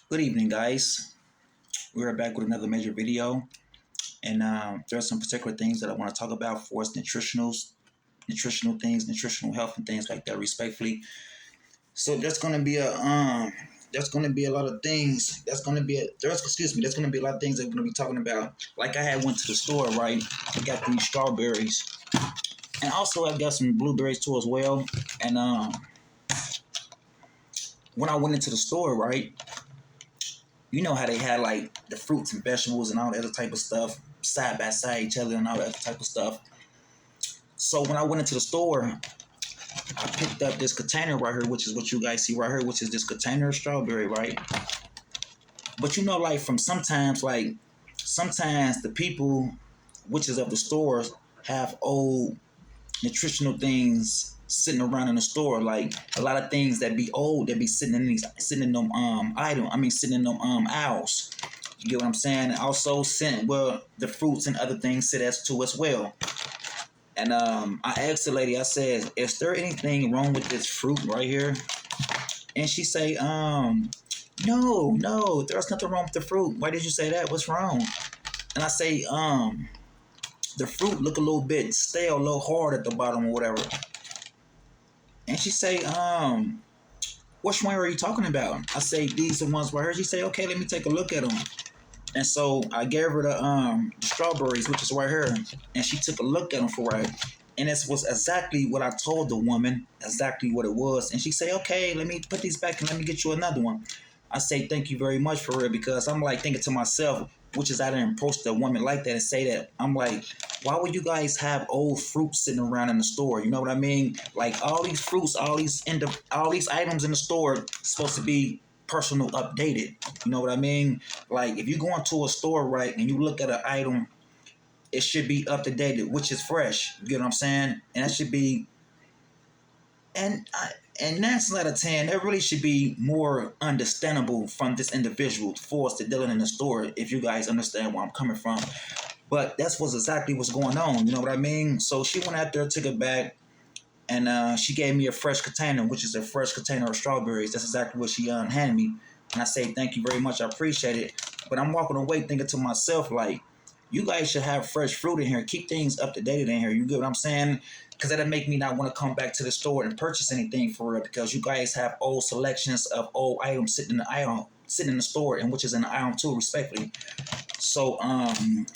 Good evening, guys. We're back with another major video, and there are some particular things that I want to talk about for us, nutritional things, nutritional health, and things like that, respectfully. So there's gonna be a lot of things. There's gonna be a lot of things that we're gonna be talking about. Like I had went to the store, right? I got these strawberries, and also I got some blueberries too as well. And when I went into the store, right? You know how they had like the fruits and vegetables and all the other type of stuff side by side each other and all that type of stuff. So when I went into the store, I picked up this container right here, which is what you guys see right here, which is this container of strawberry, right? But you know, like sometimes the people, which is of the stores, have old nutritional things sitting around in the store, like a lot of things that be old that be sitting in them sitting in them aisles. You get what I'm saying? Also, the fruits and other things sit as too as well. And I asked the lady, I said, "Is there anything wrong with this fruit right here?" And she say, no, there's nothing wrong with the fruit. Why did you say that? What's wrong? And I say, the fruit look a little bit stale, a little hard at the bottom or whatever. And she say, which one are you talking about? I say, these are the ones right here. She say, okay, let me take a look at them. And so I gave her the strawberries, which is right here, and she took a look at them for right. And this was exactly what I told the woman, exactly what it was. And she say, okay, let me put these back and let me get you another one. I say, thank you very much for it, because I'm like thinking to myself, which is I didn't approach a woman like that and say that. I'm like, why would you guys have old fruit sitting around in the store? You know what I mean? Like all these fruits, all these items in the store supposed to be personal updated. You know what I mean? Like if you go into a store, right, and you look at an item, it should be up to date, which is fresh. You get what I'm saying? And that should be, and 9 out of 10, that really should be more understandable from this individual for us to dealing in the store. If you guys understand where I'm coming from, but that's what's exactly what's going on. You know what I mean? So she went out there, took it back, and she gave me a fresh container, which is a fresh container of strawberries. That's exactly what she handed me. And I say, thank you very much. I appreciate it. But I'm walking away thinking to myself, like, you guys should have fresh fruit in here. Keep things up to date in here. You get what I'm saying? Because that'll make me not want to come back to the store and purchase anything for it, because you guys have old selections of old items sitting in the aisle, sitting in the store, and which is in the aisle too, respectfully. So,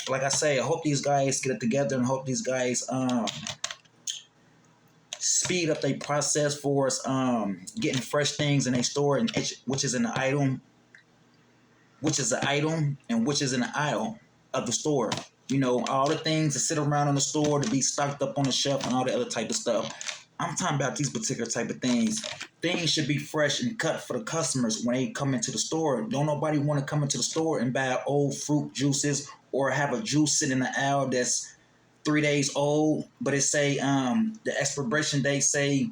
like I say, I hope these guys get it together, and hope these guys speed up their process for us getting fresh things in a store, and which is in the item, which is the item, and which is in the aisle of the store. You know, all the things that sit around in the store to be stocked up on the shelf and all the other type of stuff. I'm talking about these particular type of things. Things should be fresh and cut for the customers when they come into the store. Don't nobody want to come into the store and buy old fruit juices or have a juice sitting in the aisle that's 3 days old, but it say the expiration date say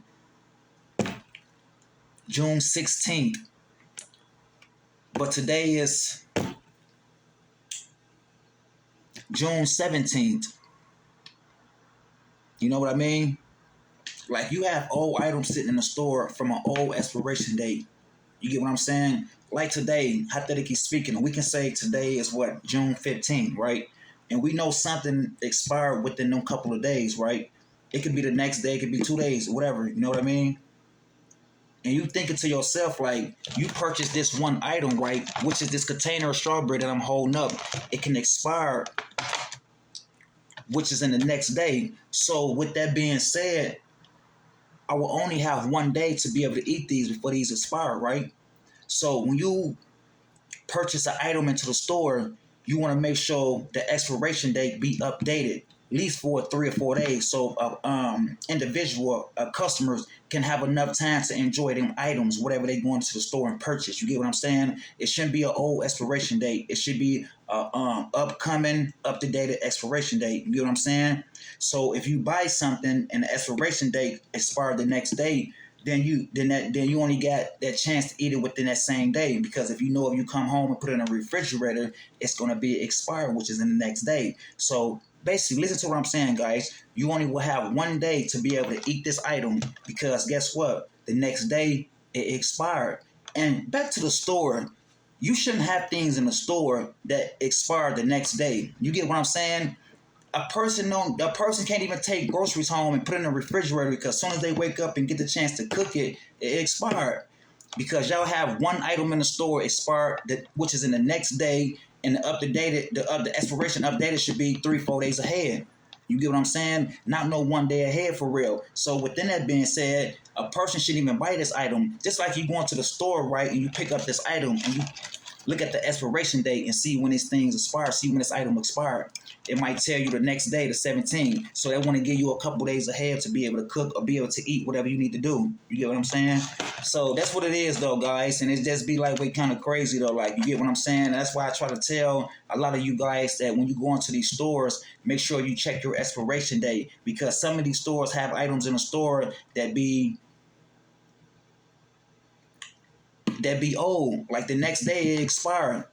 June 16th. But today is June 17th. You know what I mean? Like you have old items sitting in the store from an old expiration date. You get what I'm saying? Like today, hypothetically speaking, we can say today is what, June 15th, right? And we know something expired within a couple of days, right? It could be the next day, it could be 2 days, whatever. You know what I mean? And you thinking to yourself, like, you purchased this one item, right, which is this container of strawberry that I'm holding up. It can expire, which is in the next day. So with that being said, I will only have 1 day to be able to eat these before these expire, right? So when you purchase an item into the store, you want to make sure the expiration date be updated at least for 3 or 4 days, so individual customers can have enough time to enjoy them items, whatever they go into the store and purchase. You get what I'm saying? It shouldn't be an old expiration date. It should be upcoming, up to date expiration date. You get what I'm saying? So if you buy something and the expiration date expired the next day, then you only got that chance to eat it within that same day, because if you come home and put it in a refrigerator, it's going to be expired, which is in the next day. So basically, listen to what I'm saying, guys. You only will have 1 day to be able to eat this item, because guess what? The next day it expired. And back to the store, You shouldn't have things in the store that expire the next day. You get what I'm saying? A person can't even take groceries home and put it in the refrigerator because as soon as they wake up and get the chance to cook it, it expired. Because y'all have one item in the store expired, which is in the next day, and the expiration updated should be 3-4 days ahead. You get what I'm saying? Not no one day ahead for real. So within that being said, a person shouldn't even buy this item. Just like you go into the store, right, and you pick up this item and you look at the expiration date and see when these things expire, see when this item expired. It might tell you the next day, the 17th. So they want to give you a couple days ahead to be able to cook or be able to eat whatever you need to do. You get what I'm saying? So that's what it is, though, guys. And it just be like, wait, kind of crazy, though. Like, you get what I'm saying? And that's why I try to tell a lot of you guys that when you go into these stores, make sure you check your expiration date. Because some of these stores have items in the store that be old. Like the next day it expired.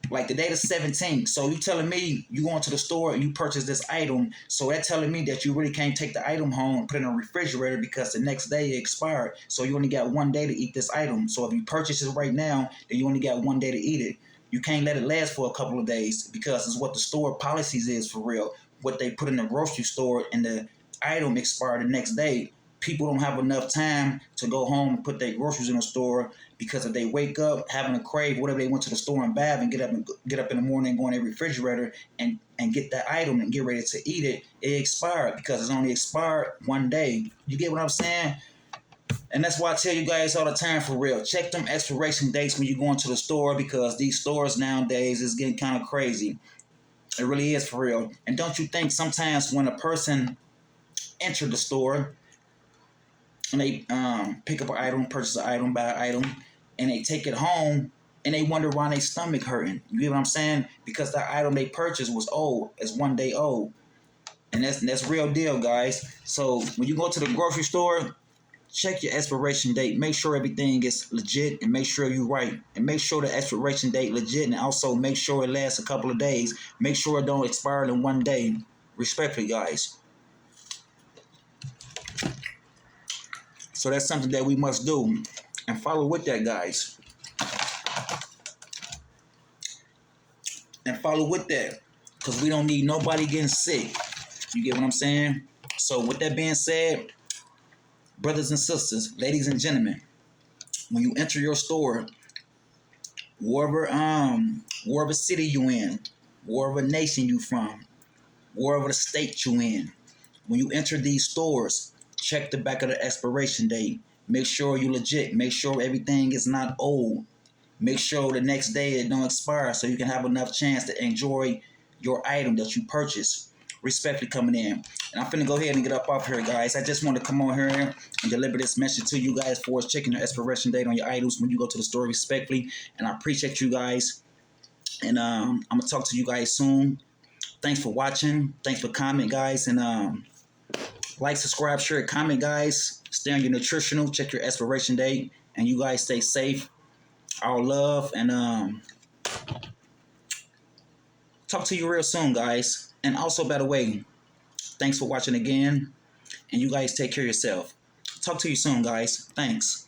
Like the day the 17th. So you telling me you go into the store and you purchase this item. So that telling me that you really can't take the item home and put it in a refrigerator because the next day it expired. So you only got one day to eat this item. So if you purchase it right now, then you only got one day to eat it. You can't let it last for a couple of days because it's what the store policies is for real. What they put in the grocery store and the item expired the next day. People don't have enough time to go home and put their groceries in the store because if they wake up having a crave, whatever they went to the store and bath and get up in the morning and go in their refrigerator and get that item and get ready to eat it, it expired because it's only expired one day. You get what I'm saying? And that's why I tell you guys all the time for real. Check them expiration dates when you go into the store because these stores nowadays is getting kind of crazy. It really is for real. And don't you think sometimes when a person entered the store and they pick up an item, purchase an item, buy an item, and they take it home, and they wonder why their stomach hurting. You get what I'm saying? Because the item they purchased was old. It's one day old. And that's real deal, guys. So when you go to the grocery store, check your expiration date. Make sure everything is legit and make sure you're right. And make sure the expiration date legit and also make sure it lasts a couple of days. Make sure it don't expire in one day. Respectfully, guys. So that's something that we must do and follow with that, guys. And follow with that because we don't need nobody getting sick. You get what I'm saying? So with that being said, brothers and sisters, ladies and gentlemen, when you enter your store, wherever city you in, wherever nation you from, wherever the state you in, when you enter these stores, check the back of the expiration date. Make sure you legit. Make sure everything is not old. Make sure the next day it don't expire so you can have enough chance to enjoy your item that you purchased. Respectfully coming in. And I'm finna go ahead and get up off here, guys. I just want to come on here and deliver this message to you guys for checking the expiration date on your items when you go to the store respectfully. And I appreciate you guys. And I'm going to talk to you guys soon. Thanks for watching. Thanks for comment, guys. And like, subscribe, share, comment, guys. Stay on your nutritional. Check your expiration date. And you guys stay safe. Our love. And talk to you real soon, guys. And also, by the way, thanks for watching again. And you guys take care of yourself. Talk to you soon, guys. Thanks.